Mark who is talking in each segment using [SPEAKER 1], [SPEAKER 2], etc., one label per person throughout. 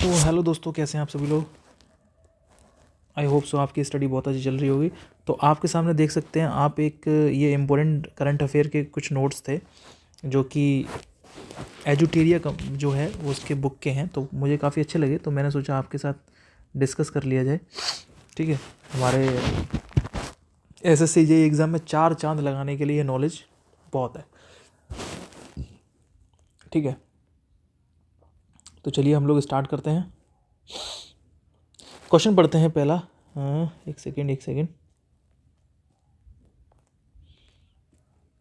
[SPEAKER 1] तो हेलो दोस्तों, कैसे हैं आप सभी लोग। आई होप सो आपकी स्टडी बहुत अच्छी चल रही होगी। तो आपके सामने देख सकते हैं आप एक ये इम्पोर्टेंट करंट अफेयर के कुछ नोट्स थे जो कि एजुटेरिया का जो है वो उसके बुक के हैं। तो मुझे काफ़ी अच्छे लगे, तो मैंने सोचा आपके साथ डिस्कस कर लिया जाए। ठीक है, हमारे SSC एग्ज़ाम में 4 चांद लगाने के लिए ये नॉलेज बहुत है। ठीक है, तो चलिए हम लोग स्टार्ट करते हैं। क्वेश्चन पढ़ते हैं पहला। एक सेकेंड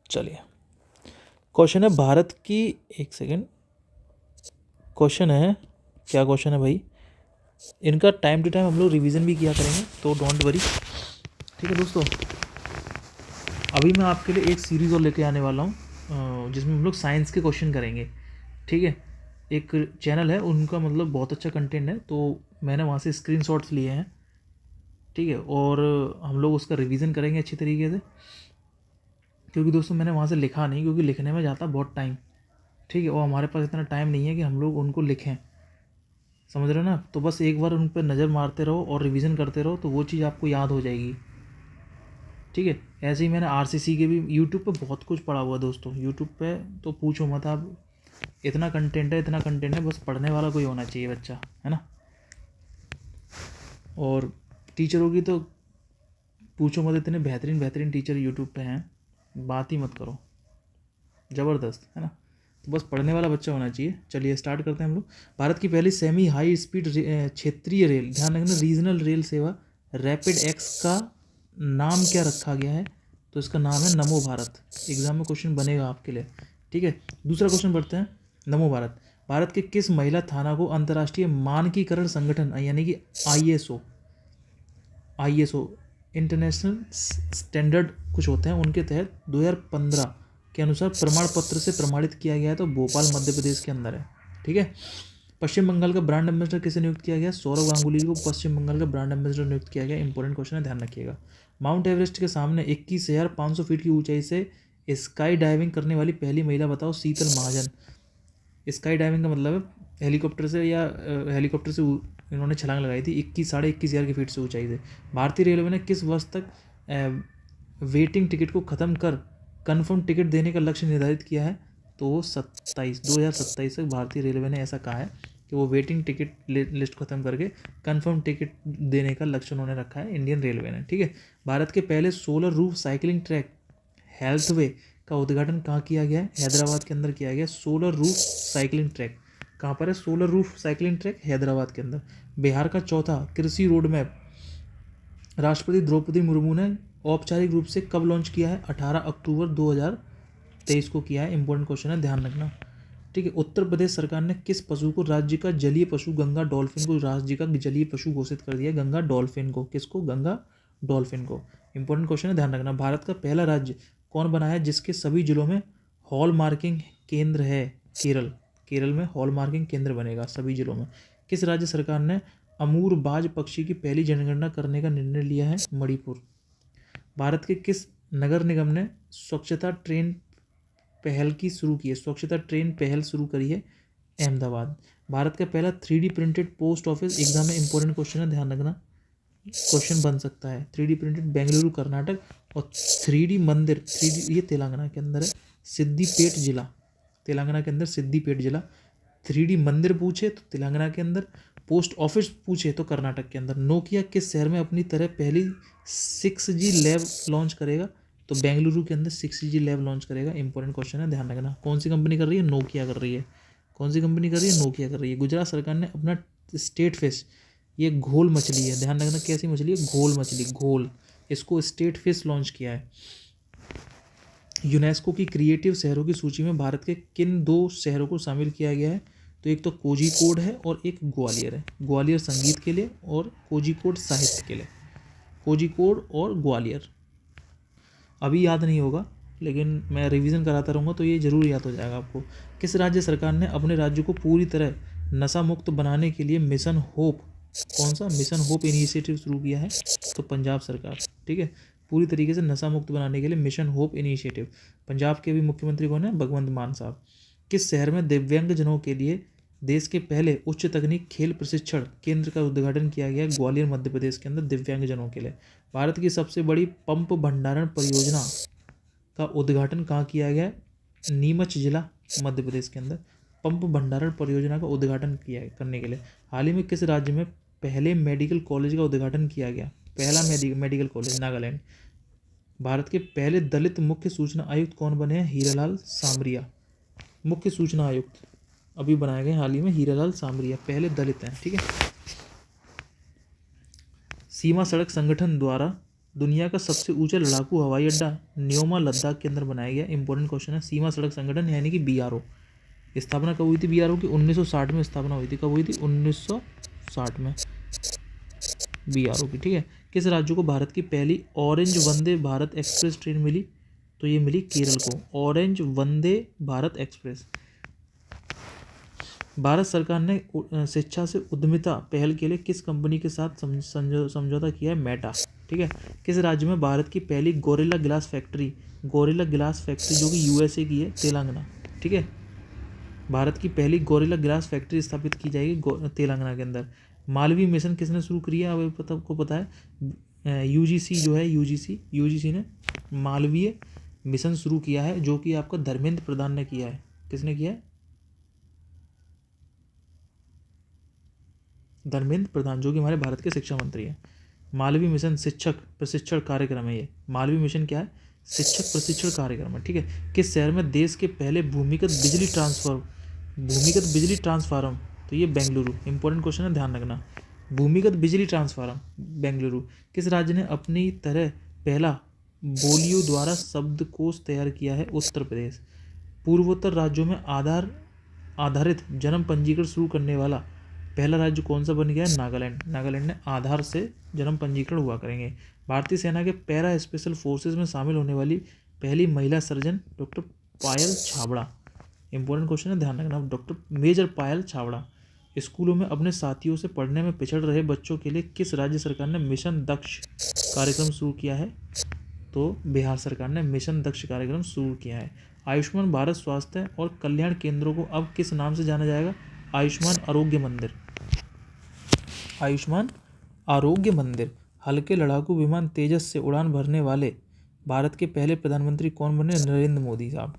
[SPEAKER 1] चलिए। क्वेश्चन है भारत की, एक सेकेंड। क्वेश्चन है, क्या क्वेश्चन है भाई, इनका टाइम टू टाइम हम लोग रिवीजन भी किया करेंगे, तो डोंट वरी। ठीक है दोस्तों, अभी मैं आपके लिए एक सीरीज़ और लेके आने वाला हूँ जिसमें हम लोग साइंस के क्वेश्चन करेंगे। ठीक है, एक चैनल है उनका, मतलब बहुत अच्छा कंटेंट है, तो मैंने वहाँ से स्क्रीनशॉट्स लिए हैं। ठीक है, और हम लोग उसका रिवीजन करेंगे अच्छी तरीके से, क्योंकि दोस्तों मैंने वहाँ से लिखा नहीं, क्योंकि लिखने में जाता बहुत टाइम। ठीक है, और हमारे पास इतना टाइम नहीं है कि हम लोग उनको लिखें, समझ रहे हो ना। तो बस एक बार उन पर नज़र मारते रहो और रिवीजन करते रहो, तो वो चीज़ आपको याद हो जाएगी। ठीक है, ऐसे ही मैंने RCC के भी यूट्यूब पे बहुत कुछ पढ़ा हुआ दोस्तों। यूट्यूब पे तो पूछो मत आप, इतना कंटेंट है, बस पढ़ने वाला कोई होना चाहिए बच्चा, है ना। और टीचरों की तो पूछो मत, इतने बेहतरीन टीचर यूट्यूब पे हैं, बात ही मत करो, ज़बरदस्त, है ना। तो बस पढ़ने वाला बच्चा होना चाहिए। चलिए स्टार्ट करते हैं हम लोग। भारत की पहली सेमी हाई स्पीड क्षेत्रीय रेल, ध्यान रखना, रीजनल रेल सेवा रैपिड एक्स का नाम क्या रखा गया है। तो इसका नाम है नमो भारत। एग्जाम में क्वेश्चन बनेगा आपके लिए। ठीक है, दूसरा क्वेश्चन पढ़ते हैं। नमो भारत, भारत के किस महिला थाना को अंतर्राष्ट्रीय मानकीकरण संगठन यानी कि ISO इंटरनेशनल स्टैंडर्ड कुछ होते हैं, उनके तहत 2015 के अनुसार प्रमाण पत्र से प्रमाणित किया गया है। तो भोपाल मध्य प्रदेश के अंदर है। ठीक है, पश्चिम बंगाल का ब्रांड एम्बेसडर किसे नियुक्त किया गया। सौरव गांगुली को पश्चिम बंगाल का ब्रांड एम्बेसडर नियुक्त किया गया। इंपॉर्टेंट क्वेश्चन है, ध्यान रखिएगा। माउंट एवरेस्ट के सामने 21,500 फीट की ऊंचाई से स्काई डाइविंग करने वाली पहली महिला बताओ। शीतल महाजन। स्काई डाइविंग का मतलब है हेलीकॉप्टर से, या हेलीकॉप्टर से इन्होंने छलांग लगाई थी 21,500 की फीट से ऊंचाई से। भारतीय रेलवे ने किस वर्ष तक वेटिंग टिकट को ख़त्म कर कन्फर्म टिकट देने का लक्ष्य निर्धारित किया है। तो वो 2027 तक भारतीय रेलवे ने ऐसा कहा है कि वो वेटिंग टिकट लिस्ट ख़त्म करके कन्फर्म टिकट देने का लक्ष्य उन्होंने रखा है, इंडियन रेलवे ने। ठीक है, भारत के पहले solar roof cycling track healthway का उद्घाटन कहाँ किया गया है। हैदराबाद के अंदर किया गया। सोलर रूफ साइकिलिंग ट्रैक कहाँ पर है। Solar roof cycling track Hyderabad के अंदर। बिहार का चौथा कृषि रोड मैप राष्ट्रपति द्रौपदी मुर्मू ने औपचारिक रूप से कब लॉन्च किया है। 18 अक्टूबर 2023 को किया है। इंपॉर्टेंट क्वेश्चन है, ध्यान रखना। ठीक है, उत्तर प्रदेश सरकार ने किस पशु को राज्य का जलीय पशु, गंगा डॉल्फिन को राज्य का जलीय पशु घोषित कर दिया। गंगा डॉल्फिन को, किसको, गंगा डॉल्फिन को। इंपॉर्टेंट क्वेश्चन है, ध्यान रखना। भारत का पहला राज्य कौन बना है जिसके सभी जिलों में हॉल मार्किंग केंद्र है। केरल। केरल में हॉल मार्किंग केंद्र बनेगा सभी जिलों में। किस राज्य सरकार ने अमूर बाज पक्षी की पहली जनगणना करने का निर्णय लिया है। मणिपुर। भारत के किस नगर निगम ने स्वच्छता ट्रेन पहल की शुरू की है। स्वच्छता ट्रेन पहल शुरू करी है, अहमदाबाद। भारत का पहला 3D printed post office, exam में इंपॉर्टेंट क्वेश्चन है, ध्यान रखना, क्वेश्चन बन सकता है। 3D printed Bengaluru Karnataka. और 3D मंदिर, 3D ये तेलंगाना के अंदर है, सिद्दीपेट जिला। तेलंगाना के अंदर सिद्दीपेट जिला। 3D मंदिर पूछे तो तेलंगाना के अंदर, पोस्ट ऑफिस पूछे तो कर्नाटक के अंदर। नोकिया किस शहर में अपनी तरह पहली 6G लैब लॉन्च करेगा। तो बेंगलुरु के अंदर 6G लैब लॉन्च करेगा। इंपॉर्टेंट क्वेश्चन है, ध्यान रखना। कौन सी कंपनी कर रही है। नोकिया कर रही है। कौन सी कंपनी कर रही है। नोकिया कर रही है। गुजरात सरकार ने अपना स्टेट फिश, ये घोल मछली है, ध्यान रखना कैसी मछली है, घोल मछली, घोल, इसको स्टेट फिश लॉन्च किया है। यूनेस्को की क्रिएटिव शहरों की सूची में भारत के किन 2 शहरों को शामिल किया गया है। तो एक तो कोझिकोड है और एक ग्वालियर है। ग्वालियर संगीत के लिए और कोझिकोड साहित्य के लिए। कोझिकोड और ग्वालियर अभी याद नहीं होगा, लेकिन मैं रिवीजन कराता रहूँगा तो ये जरूर याद हो जाएगा आपको। किस राज्य सरकार ने अपने राज्य को पूरी तरह नशा मुक्त बनाने के लिए मिशन होप, कौन सा, मिशन होप इनिशिएटिव शुरू किया है। तो पंजाब सरकार। ठीक है, पूरी तरीके से नशा मुक्त बनाने के लिए मिशन होप इनिशिएटिव। पंजाब के भी मुख्यमंत्री कौन है, भगवंत मान साहब। किस शहर में दिव्यांगजनों के लिए देश के पहले उच्च तकनीक खेल प्रशिक्षण केंद्र का उद्घाटन किया गया ग्वालियर मध्य प्रदेश के अंदर दिव्यांगजनों के लिए। भारत की सबसे बड़ी पंप भंडारण परियोजना का उद्घाटन कहाँ किया गया है? नीमच जिला मध्य प्रदेश के अंदर पंप भंडारण परियोजना का उद्घाटन किया करने के लिए। हाल ही में किस राज्य में पहले मेडिकल कॉलेज का उद्घाटन किया गया? पहला मेडिकल कॉलेज नागालैंड। भारत के पहले दलित मुख्य सूचना आयुक्त कौन बने हैं? हीरालाल सामरिया। मुख्य सूचना आयुक्त अभी बनाए गए हाल ही में, हीरालाल सामरिया पहले दलित हैं। ठीक है। सीमा सड़क संगठन द्वारा दुनिया का सबसे ऊंचा लड़ाकू हवाई अड्डा न्योमा लद्दाख के अंदर बनाया गया। इंपॉर्टेंट क्वेश्चन है। सीमा सड़क संगठन यानी कि BRO स्थापना कब हुई थी? BRO की 1960 में स्थापना हुई थी। कब हुई थी? 1960 में BRO की। ठीक है। किस राज्य को भारत की पहली orange Vande Bharat express train मिली? तो ये मिली केरल को, ऑरेंज वंदे भारत एक्सप्रेस। भारत सरकार ने शिक्षा से उद्यमिता पहल के लिए किस कंपनी के साथ समझौता किया है? मेटा। ठीक है। किस राज्य में भारत की पहली गोरिल्ला ग्लास फैक्ट्री जो कि USA की है? तेलंगाना। ठीक है। भारत की पहली गोरिल्ला ग्लास फैक्ट्री स्थापित की जाएगी तेलंगाना के अंदर। मालवीय मिशन किसने शुरू किया? अब को पता है UGC जो है, UGC ने मालवीय मिशन शुरू किया है, जो कि आपका धर्मेंद्र प्रधान ने किया है। किसने किया है? धर्मेंद्र प्रधान, जो कि हमारे भारत के शिक्षा मंत्री हैं। मालवीय मिशन शिक्षक प्रशिक्षण कार्यक्रम है। ये मालवीय मिशन क्या है? शिक्षक प्रशिक्षण कार्यक्रम है। ठीक है। किस शहर में देश के पहले भूमिगत बिजली ट्रांसफार्मर? तो ये बेंगलुरु। इंपॉर्टेंट क्वेश्चन है, ध्यान रखना। भूमिगत बिजली ट्रांसफार्मर बेंगलुरु। किस राज्य ने अपनी तरह पहला बोलियो द्वारा शब्दकोश तैयार किया है? उत्तर प्रदेश। पूर्वोत्तर राज्यों में आधारित जन्म पंजीकरण शुरू करने वाला पहला राज्य कौन सा बन गया है? नागालैंड ने आधार से जन्म पंजीकरण हुआ करेंगे। भारतीय सेना के पैरा स्पेशल फोर्सेज में शामिल होने वाली पहली महिला सर्जन डॉक्टर पायल छाबड़ा। इंपॉर्टेंट क्वेश्चन है, ध्यान रखना। डॉक्टर मेजर पायल छाबड़ा। स्कूलों में अपने साथियों से पढ़ने में पिछड़ रहे बच्चों के लिए किस राज्य सरकार ने मिशन दक्ष कार्यक्रम शुरू किया है? तो बिहार सरकार ने मिशन दक्ष कार्यक्रम शुरू किया है। आयुष्मान भारत स्वास्थ्य और कल्याण केंद्रों को अब किस नाम से जाना जाएगा? आयुष्मान आरोग्य मंदिर। हल्के लड़ाकू विमान तेजस से उड़ान भरने वाले भारत के पहले प्रधानमंत्री कौन बने? नरेंद्र मोदी साहब।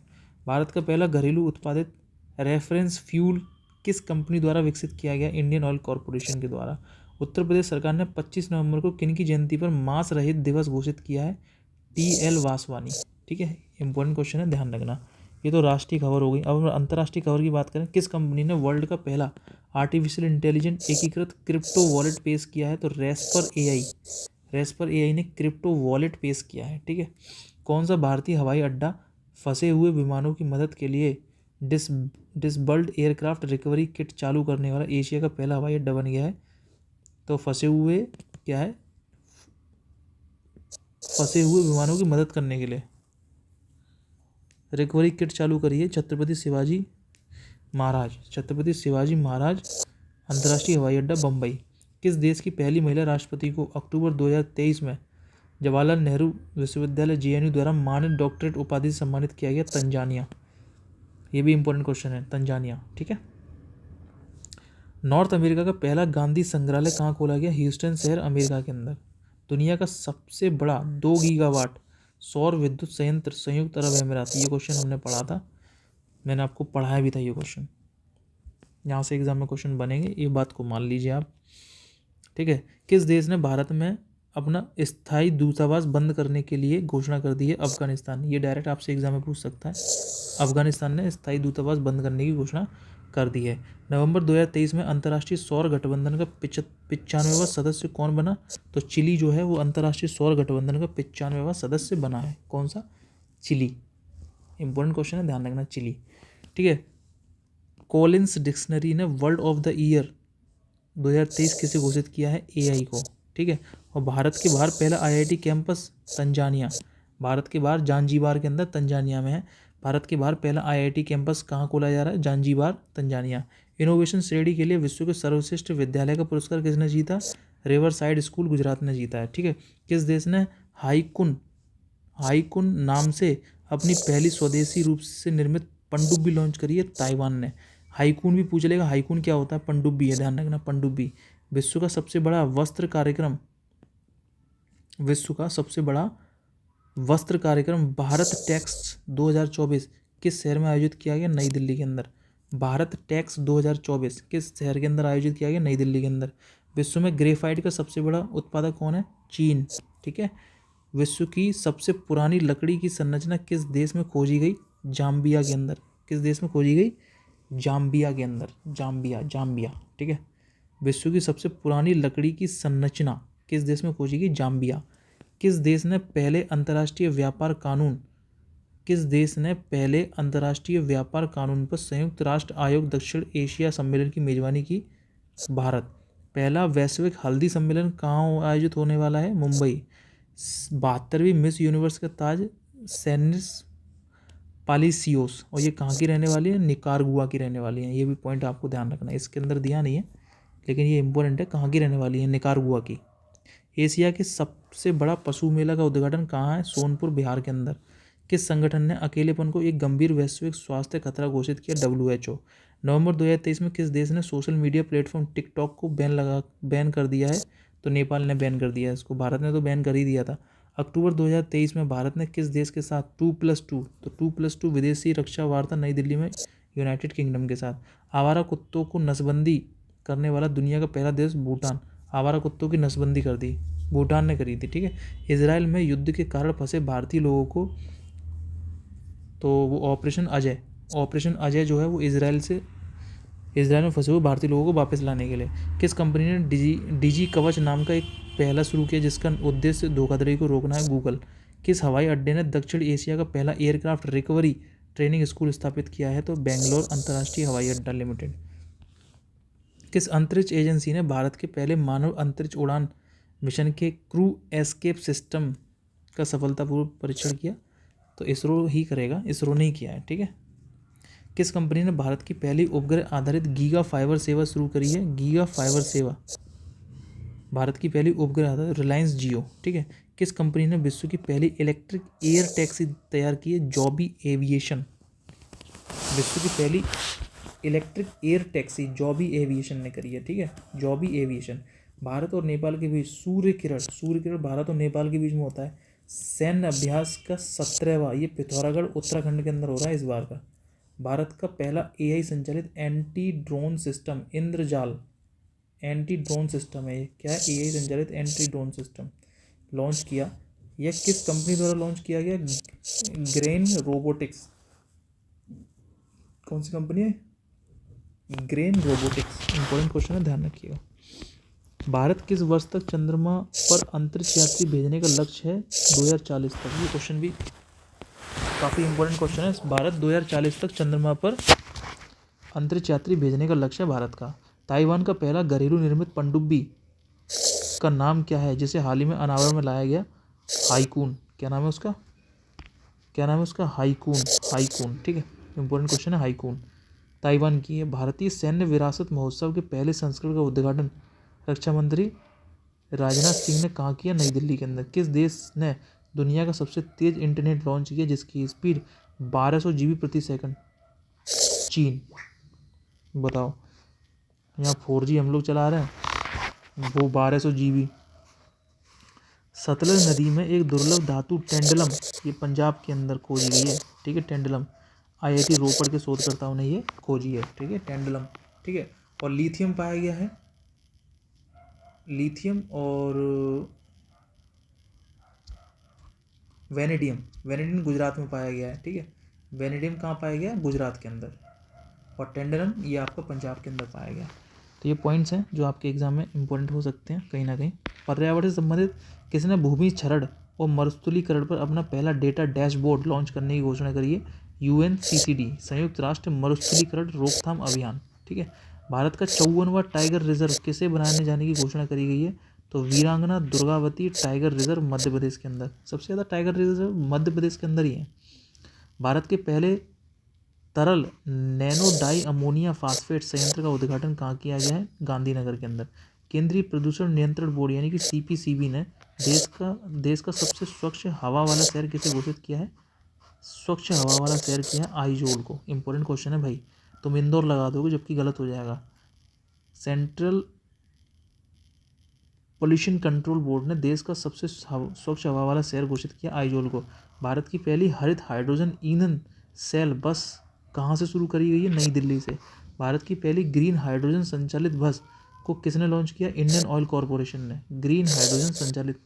[SPEAKER 1] भारत का पहला घरेलू उत्पादित रेफरेंस फ्यूल किस कंपनी द्वारा विकसित किया गया? इंडियन ऑयल कॉरपोरेशन के द्वारा। उत्तर प्रदेश सरकार ने 25 नवंबर को किन की जयंती पर मांस रहित दिवस घोषित किया है? TL वासवानी। ठीक है। इंपॉर्टेंट क्वेश्चन है, ध्यान रखना। ये तो राष्ट्रीय खबर हो गई। अब अंतर्राष्ट्रीय खबर की बात करें। किस कंपनी ने वर्ल्ड का पहला आर्टिफिशियल इंटेलिजेंट एकीकृत क्रिप्टो वॉलेट पेश किया है? तो रेस्पर AI ने क्रिप्टो वॉलेट पेश किया है। ठीक है। कौन सा भारतीय हवाई अड्डा फंसे हुए विमानों की मदद के लिए डिसबल्ड एयरक्राफ्ट रिकवरी किट चालू करने वाला एशिया का पहला हवाई अड्डा बन गया है? तो फंसे हुए विमानों की मदद करने के लिए रिकवरी किट चालू करी है छत्रपति शिवाजी महाराज अंतर्राष्ट्रीय हवाई अड्डा बम्बई। किस देश की पहली महिला राष्ट्रपति को अक्टूबर 2023 में जवाहरलाल नेहरू विश्वविद्यालय JNU द्वारा मानद डॉक्टरेट उपाधि से सम्मानित किया गया? तंजानिया। ये भी इंपॉर्टेंट क्वेश्चन है, तंजानिया। ठीक है। नॉर्थ अमेरिका का पहला गांधी संग्रहालय कहाँ खोला गया? ह्यूस्टन शहर, अमेरिका के अंदर। दुनिया का सबसे बड़ा 2 गीगावाट सौर विद्युत संयंत्र संयुक्त अरब अमीरात। ये क्वेश्चन हमने पढ़ा था, मैंने आपको पढ़ाया भी था ये क्वेश्चन। यहाँ से एग्जाम में क्वेश्चन बनेंगे, ये बात को मान लीजिए आप। ठीक है। किस देश ने भारत में अपना स्थायी दूतावास बंद करने के लिए घोषणा कर दी है? अफगानिस्तान। ये डायरेक्ट आपसे एग्जाम में पूछ सकता है। अफगानिस्तान ने स्थायी दूतावास बंद करने की घोषणा कर दी है। नवंबर 2023 में अंतर्राष्ट्रीय सौर गठबंधन का 95वां सदस्य कौन बना? तो चिली जो है वो अंतर्राष्ट्रीय सौर गठबंधन का 95वां सदस्य बना है। कौन सा? चिली। इंपॉर्टेंट क्वेश्चन है, ध्यान रखना, चिली। ठीक है। कॉलिंस डिक्शनरी ने वर्ल्ड ऑफ द ईयर 2023 किसे घोषित किया है? AI को। ठीक है। और भारत के बाहर पहला IIT कैंपस तंजानिया। भारत के बाहर जांजीबार के अंदर, तंजानिया में है। भारत के बाहर पहला IIT कैंपस कहाँ खोला जा रहा है? Zanzibar, Tanzania. इनोवेशन श्रेणी के लिए विश्व के सर्वश्रेष्ठ विद्यालय का पुरस्कार किसने जीता? रिवर साइड स्कूल, गुजरात ने जीता है। ठीक है। किस देश ने हाईकुन नाम से अपनी पहली स्वदेशी रूप से निर्मित पनडुब्बी लॉन्च करी है? ताइवान ने। हाईकून भी पूछ लेगा, हाईकून क्या होता है, पनडुब्बी है, ध्यान रखना पनडुब्बी। विश्व का सबसे बड़ा वस्त्र कार्यक्रम, विश्व का सबसे बड़ा वस्त्र कार्यक्रम भारत टेक्स 2024 किस शहर में आयोजित किया गया, नई दिल्ली के अंदर। भारत टेक्स 2024 किस शहर के अंदर आयोजित किया गया, नई दिल्ली के अंदर। विश्व में ग्रेफाइट का सबसे बड़ा उत्पादक कौन है, चीन, ठीक है। विश्व की सबसे पुरानी लकड़ी की संरचना किस देश में खोजी गई, जाम्बिया के अंदर। किस देश में खोजी गई, जाम्बिया के अंदर, जाम्बिया, जाम्बिया, ठीक है। विश्व की सबसे पुरानी लकड़ी की संरचना किस देश में खोजी गई, जाम्बिया। किस देश ने पहले अंतर्राष्ट्रीय व्यापार कानून, किस देश ने पहले अंतर्राष्ट्रीय व्यापार कानून पर संयुक्त राष्ट्र आयोग दक्षिण एशिया सम्मेलन की मेजबानी की, भारत। पहला वैश्विक हल्दी सम्मेलन कहाँ आयोजित होने वाला है, मुंबई। 72वीं मिस यूनिवर्स का ताज सेनिस पालिसियोस, और ये कहाँ की रहने वाली है, निकारागुआ की रहने वाली है। ये भी पॉइंट आपको ध्यान रखना है, इसके अंदर दिया नहीं है लेकिन ये इंपॉर्टेंट है, कहाँ की रहने वाली है, निकारागुआ की। एशिया के सबसे बड़ा पशु मेला का उद्घाटन कहाँ है, सोनपुर, बिहार के अंदर। किस संगठन ने अकेलेपन को एक गंभीर वैश्विक स्वास्थ्य खतरा घोषित किया, WHO। नवंबर 2023 में किस देश ने सोशल मीडिया प्लेटफॉर्म टिकटॉक को बैन कर दिया है, तो नेपाल ने बैन कर दिया है इसको, भारत ने तो बैन कर ही दिया था। अक्टूबर 2023 में भारत ने किस देश के साथ 2+2, तो 2+2 विदेशी रक्षा वार्ता नई दिल्ली में यूनाइटेड किंगडम के साथ। आवारा कुत्तों को नसबंदी करने वाला दुनिया का पहला देश भूटान, आवारा कुत्तों की नसबंदी कर दी, भूटान ने करी थी, ठीक है। इजराइल में युद्ध के कारण फंसे भारतीय लोगों को, तो वो ऑपरेशन अजय जो है वो इजराइल में फंसे हुए भारतीय लोगों को वापस लाने के लिए। किस कंपनी ने डिजी कवच नाम का एक पहला शुरू किया जिसका उद्देश्य धोखाधड़ी को रोकना है, गूगल। किस हवाई अड्डे ने दक्षिण एशिया का पहला एयरक्राफ्ट रिकवरी ट्रेनिंग स्कूल स्थापित किया है, तो बेंगलोर अंतर्राष्ट्रीय हवाई अड्डा लिमिटेड। किस अंतरिक्ष एजेंसी ने भारत के पहले मानव अंतरिक्ष उड़ान मिशन के क्रू एस्केप सिस्टम का सफलतापूर्वक परीक्षण किया, तो इसरो ही करेगा, इसरो ने ही किया है, ठीक है। किस कंपनी ने भारत की पहली उपग्रह आधारित गीगा फाइबर सेवा शुरू करी है, गीगा फाइबर सेवा, भारत की पहली उपग्रह आधारित, रिलायंस जियो, ठीक है। किस कंपनी ने विश्व की पहली इलेक्ट्रिक एयर टैक्सी तैयार की है, जॉबी एविएशन। विश्व की पहली इलेक्ट्रिक एयर टैक्सी जॉबी एविएशन ने करी है, ठीक है, जॉबी एविएशन। भारत और नेपाल के बीच सूर्य किरण भारत और नेपाल के बीच में होता है। सैन्य अभ्यास का 17वां, ये पिथौरागढ़ उत्तराखंड के अंदर हो रहा है इस बार का। भारत का पहला AI संचालित anti drone system Indrajaal, anti drone system है ये, क्या है, AI संचालित एंटी ड्रोन सिस्टम लॉन्च किया। यह किस कंपनी द्वारा लॉन्च किया गया, ग्रेन रोबोटिक्स। कौन सी कंपनी है, ग्रेन रोबोटिक्स। इंपॉर्टेंट क्वेश्चन है, ध्यान रखिएगा। भारत किस वर्ष तक चंद्रमा पर अंतरिक्ष यात्री भेजने का लक्ष्य है, 2040 तक। ये क्वेश्चन भी काफ़ी इंपॉर्टेंट क्वेश्चन है। भारत 2040 तक चंद्रमा पर अंतरिक्ष यात्री भेजने का लक्ष्य है भारत का। ताइवान का पहला घरेलू निर्मित पनडुब्बी का नाम क्या है जिसे हाल ही में अनावरण में लाया गया, हाईकून। क्या नाम है उसका, क्या नाम है उसका, हाईकून, ठीक है। इंपॉर्टेंट क्वेश्चन है, हाईकून ताइवान की है। भारतीय सैन्य विरासत महोत्सव के पहले संस्करण का उद्घाटन रक्षा मंत्री राजनाथ सिंह ने कहाँ किया, नई दिल्ली के अंदर। किस देश ने दुनिया का सबसे तेज इंटरनेट लॉन्च किया जिसकी स्पीड 1200 GB प्रति सेकंड, चीन। बताओ, यहाँ 4G हम लोग चला रहे हैं, वो 1200 GB। सतलज नदी में एक दुर्लभ धातु टेंडलम, ये पंजाब के अंदर खोजी गई है, ठीक है, टेंडलम। IIT रोपड़ के शोधकर्ताओं ने ये खोजी है, ठीक है, टेंडलम, ठीक है। और लिथियम पाया गया है, लिथियम और वेनेडियम गुजरात में पाया गया है, ठीक है। वेनेडियम कहाँ पाया गया, गुजरात के अंदर, और टेंडलम ये आपका पंजाब के अंदर पाया गया। तो ये पॉइंट्स हैं जो आपके एग्जाम में इंपॉर्टेंट हो सकते हैं कहीं ना कहीं। पर्यावरण से संबंधित किसने भूमि क्षरण और मरुस्थलीकरण पर अपना पहला डेटा डैशबोर्ड लॉन्च करने की घोषणा करी है, UNCCD, संयुक्त राष्ट्र मरुस्थलीकरण रोकथाम अभियान, ठीक है। भारत का 54वां टाइगर रिजर्व किसे बनाने जाने की घोषणा करी गई है, तो वीरांगना दुर्गावती टाइगर रिजर्व मध्य प्रदेश के अंदर। सबसे ज़्यादा टाइगर रिजर्व मध्य प्रदेश के अंदर ही है। भारत के पहले तरल नैनो डाई अमोनिया फास्फेट संयंत्र का उद्घाटन कहाँ किया गया है, गांधीनगर के अंदर। केंद्रीय प्रदूषण नियंत्रण बोर्ड यानी कि CPCB ने देश का सबसे स्वच्छ हवा वाला शहर किसे घोषित किया है, स्वच्छ हवा वाला शहर किया है आइजोल को। इंपॉर्टेंट क्वेश्चन है भाई। तुम इंदौर लगा दोगे जबकि गलत हो जाएगा। सेंट्रल पोल्यूशन कंट्रोल बोर्ड ने देश का सबसे स्वच्छ हवा वाला शहर घोषित किया आइजोल को। भारत की पहली हरित हाइड्रोजन ईंधन सेल बस कहाँ से शुरू करी गई है? नई दिल्ली से। भारत की पहली ग्रीन हाइड्रोजन संचालित बस को किसने लॉन्च किया? इंडियन ऑयल कॉरपोरेशन ने। ग्रीन हाइड्रोजन संचालित।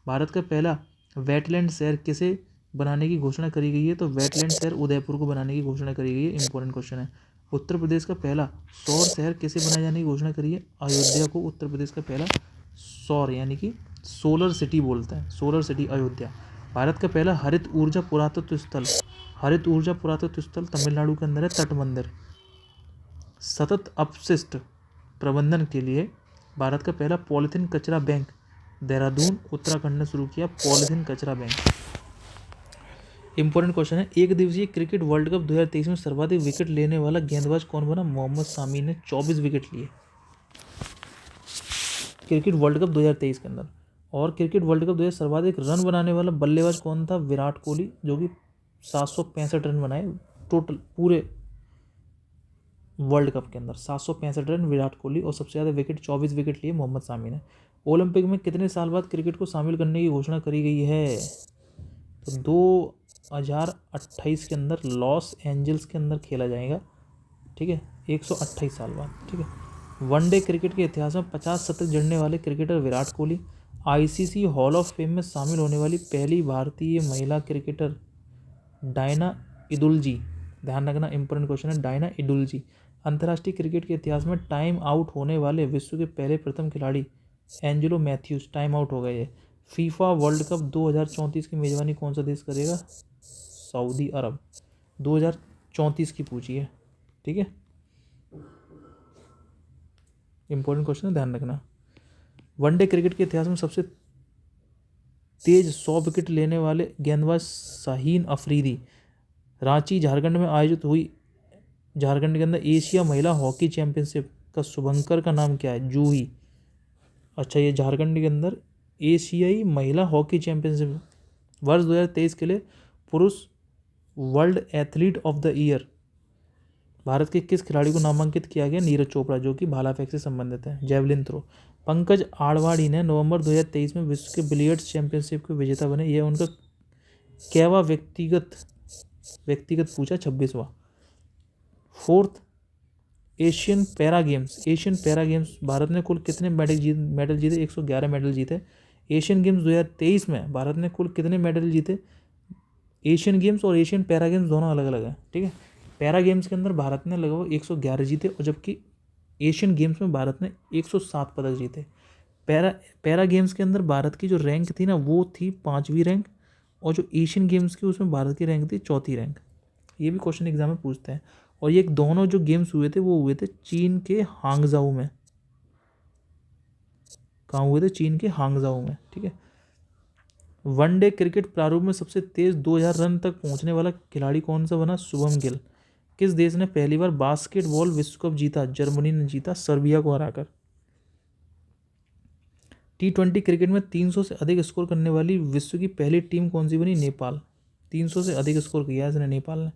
[SPEAKER 1] भारत का पहला वेटलैंड शहर किसे बनाने की घोषणा करी गई है? तो वेटलैंड शहर उदयपुर को बनाने की घोषणा करी गई है। इंपॉर्टेंट क्वेश्चन है। उत्तर प्रदेश का पहला सौर शहर किसे बनाए जाने की घोषणा करी है? अयोध्या को उत्तर प्रदेश का पहला सौर यानी कि सोलर सिटी बोलते हैं, सोलर सिटी अयोध्या। भारत का पहला हरित ऊर्जा पुरातत्व स्थल, हरित ऊर्जा पुरातत्व स्थल तमिलनाडु के अंदर है, तट मंदिर। सतत अपशिष्ट प्रबंधन के लिए भारत का पहला पॉलीथीन कचरा बैंक देहरादून उत्तराखंड ने शुरू किया पॉलीथीन कचरा बैंक। इंपॉर्टेंट क्वेश्चन है, एक दिवसीय क्रिकेट वर्ल्ड कप 2023 में सर्वाधिक विकेट लेने वाला गेंदबाज कौन बना? मोहम्मद शामी ने 24 विकेट लिए क्रिकेट वर्ल्ड कप 2023 के अंदर। और क्रिकेट वर्ल्ड कप 2023 सर्वाधिक रन बनाने वाला बल्लेबाज कौन था? विराट कोहली, जो कि 765 रन बनाए टोटल पूरे वर्ल्ड कप के अंदर। 765 रन विराट कोहली, और सबसे ज़्यादा विकेट 24 विकेट लिए मोहम्मद शामी ने। ओलंपिक में कितने साल बाद क्रिकेट को शामिल करने की घोषणा करी गई है? तो 2028 के अंदर लॉस एंजल्स के अंदर खेला जाएगा, ठीक है, 128 साल बाद, ठीक है। वनडे क्रिकेट के इतिहास में 50 शतक जड़ने वाले cricketer Virat Kohli. ICC hall of fame में शामिल होने वाली पहली भारतीय महिला क्रिकेटर डायना इदुलजी। ध्यान रखना, इंपॉर्टेंट क्वेश्चन है, डायना इदुलजी। अंतर्राष्ट्रीय क्रिकेट के इतिहास में टाइम आउट होने वाले विश्व के पहले प्रथम खिलाड़ी एंजेलो मैथ्यूज टाइम आउट हो गए। फीफा वर्ल्ड कप 2034 की मेजबानी कौन सा देश करेगा? सऊदी अरब। 2034 की पूछी है, ठीक है, इंपॉर्टेंट क्वेश्चन है, ध्यान रखना। वनडे क्रिकेट के इतिहास में सबसे तेज 100 विकेट लेने वाले गेंदबाज शाहीन अफरीदी। रांची झारखंड में आयोजित हुई झारखंड के अंदर एशिया महिला हॉकी चैंपियनशिप का शुभंकर का नाम क्या है? जूही। अच्छा, ये झारखंड के अंदर एशियाई महिला हॉकी चैंपियनशिप वर्ष 2023 के लिए पुरुष world athlete of the year Bharat के किस खिलाड़ी को नामांकित किया गया? नीरज चोपड़ा, जो कि भाला फेंक से संबंधित है। जेवलिन थ्रो, पंकज आडवाणी ने नवंबर 2023 में विश्व के बिलियर्ड्स चैंपियनशिप के विजेता बने। यह उनका कैवा व्यक्तिगत पूछा 26वां। Fourth Asian para games Bharat ने कुल कितने मेडल जीते? 111 मेडल जीते। एशियन गेम्स 2023 में भारत ने कुल कितने मेडल जीते? एशियन गेम्स और एशियन पैरा गेम्स दोनों अलग अलग हैं, ठीक है। पैरा गेम्स के अंदर भारत ने लगभग 111 जीते, और जबकि एशियन गेम्स में भारत ने 107 पदक जीते। पैरा गेम्स के अंदर भारत की जो रैंक थी ना, वो थी 5वीं रैंक, और जो एशियन गेम्स की उसमें भारत की रैंक थी 4थी रैंक। ये भी क्वेश्चन एग्जाम में पूछते हैं। और ये दोनों जो गेम्स हुए थे वो हुए थे चीन के हांगझाऊ में। कहाँ हुए थे? चीन के हांगझाऊ में, ठीक है। वनडे क्रिकेट प्रारूप में सबसे तेज 2000 रन तक पहुंचने वाला खिलाड़ी कौन सा बना? शुभम गिल। किस देश ने पहली बार बास्केटबॉल विश्व कप जीता? जर्मनी ने जीता, सर्बिया को हराकर। T20 क्रिकेट में 300 से अधिक स्कोर करने वाली विश्व की पहली टीम कौन सी बनी? नेपाल। 300 से अधिक स्कोर किया इसने नेपाल ने।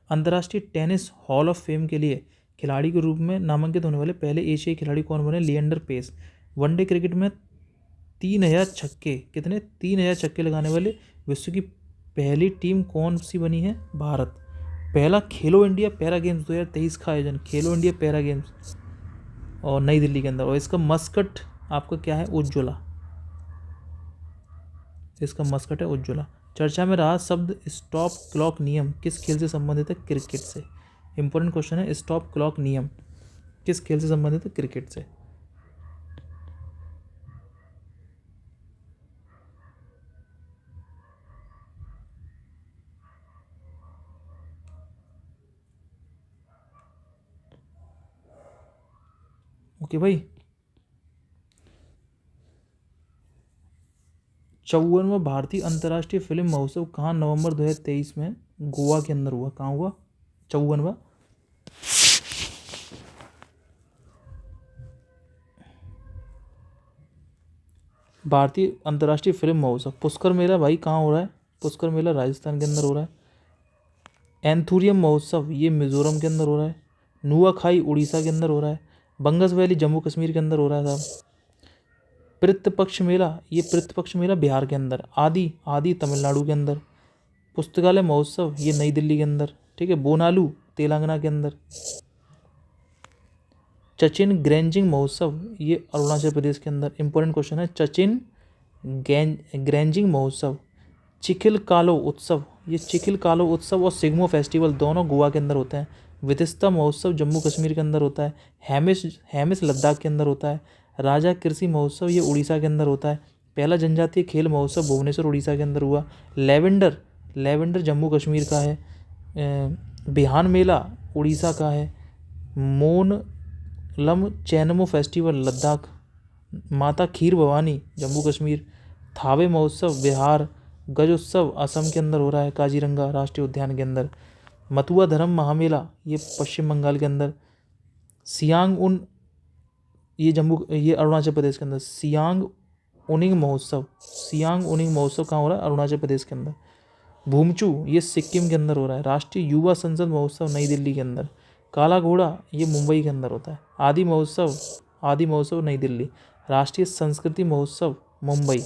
[SPEAKER 1] अंतर्राष्ट्रीय टेनिस हॉल ऑफ फेम के लिए खिलाड़ी के रूप में नामांकित होने वाले पहले एशियाई खिलाड़ी कौन बने? लिएंडर पेस। वनडे क्रिकेट में 3000 छक्के, कितने? 3000 छक्के लगाने वाले विश्व की पहली टीम कौन सी बनी है? भारत। पहला खेलो इंडिया पैरा गेम्स 2023 का आयोजन, खेलो इंडिया पैरा गेम्स, और नई दिल्ली के अंदर। और इसका मस्कट आपका क्या है? उज्ज्वला। इसका मस्कट है उज्ज्वला। चर्चा में रहा शब्द स्टॉप क्लॉक नियम किस खेल से संबंधित है? क्रिकेट से। इंपॉर्टेंट क्वेश्चन है, स्टॉप क्लॉक नियम किस खेल से संबंधित है? क्रिकेट से। ओके भाई, 54वां भारतीय अंतर्राष्ट्रीय फिल्म महोत्सव कहाँ नवंबर 2023 में गोवा के अंदर हुआ? कहाँ हुआ? 54वां भारतीय अंतर्राष्ट्रीय फिल्म महोत्सव पुष्कर मेला भाई कहाँ हो रहा है? पुष्कर मेला राजस्थान के अंदर हो रहा है। एंथुरियम महोत्सव ये मिजोरम के अंदर हो रहा है। नुआखाई उड़ीसा के अंदर हो रहा है। बंगस वैली जम्मू कश्मीर के अंदर हो रहा है साहब। पितृपक्ष मेला, ये पितृपक्ष मेला बिहार के अंदर। आदि, आदि तमिलनाडु के अंदर। पुस्तकालय महोत्सव ये नई दिल्ली के अंदर, ठीक है। बोनालू तेलंगाना के अंदर। चचिन ग्रेंजिंग महोत्सव ये अरुणाचल प्रदेश के अंदर। इंपॉर्टेंट क्वेश्चन है, चचिन ग्रेंजिंग महोत्सव। चिखिल कालो उत्सव, ये चिखिल कालो उत्सव और सिग्मो फेस्टिवल दोनों गोवा के अंदर होते हैं। विदिस्ता महोत्सव जम्मू कश्मीर के अंदर होता है। हेमिस लद्दाख के अंदर होता है। राजा कृषि महोत्सव ये उड़ीसा के अंदर होता है। पहला जनजातीय खेल महोत्सव भुवनेश्वर उड़ीसा के अंदर हुआ। लेवेंडर जम्मू कश्मीर का है। बिहान मेला उड़ीसा का है। Monlam Chanmo festival Ladakh. माता खीर भवानी जम्मू कश्मीर। थावे महोत्सव बिहार। गज उत्सव असम के अंदर हो रहा है, काजीरंगा राष्ट्रीय उद्यान के अंदर। मथुआ धर्म महामेला ये पश्चिम बंगाल के अंदर। सियांग उन ये अरुणाचल प्रदेश के अंदर। सियांग उनिंग महोत्सव कहाँ हो रहा है? अरुणाचल प्रदेश के अंदर। भूमचू ये सिक्किम के अंदर हो रहा है। राष्ट्रीय युवा संसद महोत्सव नई दिल्ली के अंदर। काला घोड़ा ये मुंबई के अंदर होता है। आदि महोत्सव नई दिल्ली। राष्ट्रीय संस्कृति महोत्सव मुंबई।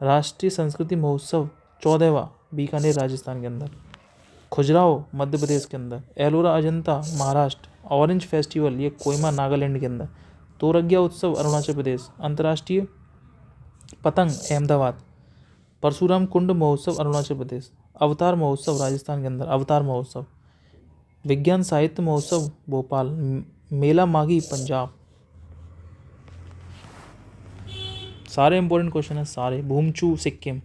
[SPEAKER 1] राष्ट्रीय संस्कृति महोत्सव 14वां बीकानेर राजस्थान के अंदर। खजुराहो मध्य प्रदेश के अंदर। एलोरा अजंता महाराष्ट्र। ऑरेंज फेस्टिवल ये कोहिमा नागालैंड के अंदर। तोरगिया उत्सव अरुणाचल प्रदेश। अंतर्राष्ट्रीय पतंग अहमदाबाद। परशुराम कुंड महोत्सव अरुणाचल प्रदेश। अवतार महोत्सव राजस्थान के अंदर। अवतार महोत्सव। विज्ञान साहित्य महोत्सव भोपाल। मेला माघी पंजाब। सारे इंपॉर्टेंट क्वेश्चन है सारे। Bhumchu Sikkim.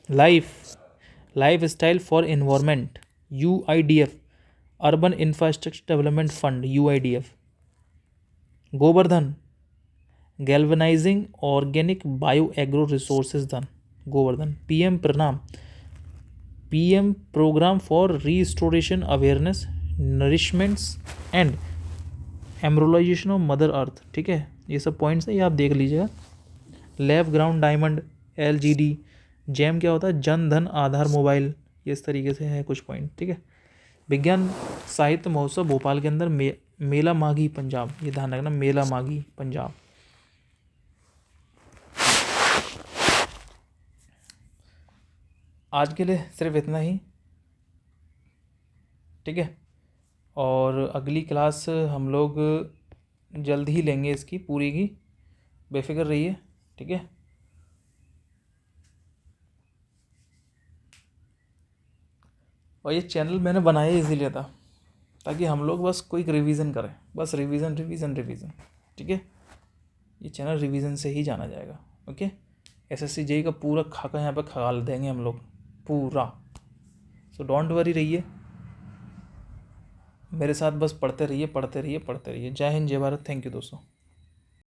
[SPEAKER 1] Life style for environment UIDF। Urban infrastructure development fund UIDF। Govardhan galvanizing organic bio agro resources धन Govardhan. PM programme for restoration awareness nourishments and amelioration of mother earth, ठीक है। ये सब पॉइंट्स है, ये आप देख लीजिएगा। Lab ground diamond LGD। Jam क्या होता है? जन धन आधार मोबाइल। ये इस तरीके से है कुछ पॉइंट, ठीक है। विज्ञान साहित्य महोत्सव भोपाल के अंदर। मेला माघी पंजाब, ये ध्यान रखना, मेला माघी पंजाब। आज के लिए सिर्फ इतना ही, ठीक है। और अगली क्लास हम लोग जल्द ही लेंगे इसकी पूरी की, बेफिक्र रहिए, ठीक है। और ये चैनल मैंने बनाया इसीलिए था ताकि हम लोग बस कोई रिवीजन करें, बस रिवीजन, ठीक है। ये चैनल रिवीजन से ही जाना जाएगा, ओके। SSC JEE का पूरा खाका यहाँ पे खगाल देंगे हम लोग पूरा। सो डोंट वरी रहिए, मेरे साथ बस पढ़ते रहिए। जय हिंद, जय भारत। थैंक यू दोस्तों।